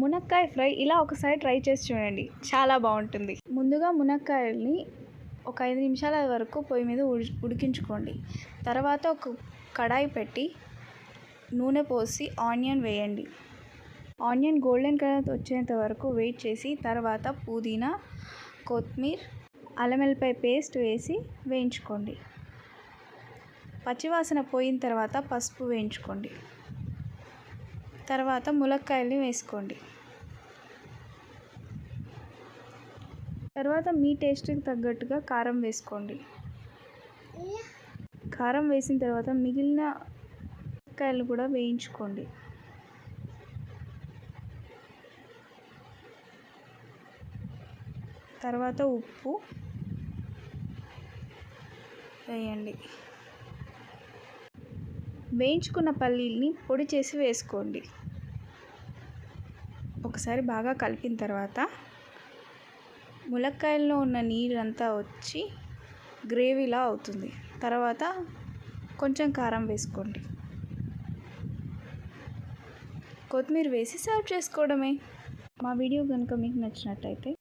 మునక్కాయ ఫ్రై ఇలా ఒకసారి ట్రై చేసి చూడండి, చాలా బాగుంటుంది. ముందుగా మునక్కాయల్ని ఒక 5 నిమిషాల వరకు పొయ్యి మీద ఉడికించుకోండి. తర్వాత ఒక కడాయి పెట్టి నూనె పోసి ఆనియన్ వేయండి. ఆనియన్ గోల్డెన్ కలర్ వచ్చేంత వరకు వెయిట్ చేసి తర్వాత పుదీనా, కొత్తిమీర, అల్లం వెల్లిపాయ పేస్ట్ వేసి వేయించుకోండి. పచ్చివాసన పోయిన తర్వాత పసుపు వేయించుకోండి. తర్వాత ములక్కాయల్ని వేసుకోండి. తర్వాత మీ టేస్ట్కి తగ్గట్టుగా కారం వేసుకోండి. కారం వేసిన తర్వాత మిగిలిన ములక్కాయలు కూడా వేయించుకోండి. తర్వాత ఉప్పు వేయండి. వేయించుకున్న పల్లీల్ని పొడి చేసి వేసుకోండి. ఒకసారి బాగా కలిపిన తర్వాత ములక్కాయల్లో ఉన్న నీరంతా వచ్చి గ్రేవీలా అవుతుంది. తర్వాత కొంచెం కారం వేసుకోండి. కొత్తిమీర వేసి సర్వ్ చేసుకోవడమే. మా వీడియో కనుక మీకు నచ్చినట్టయితే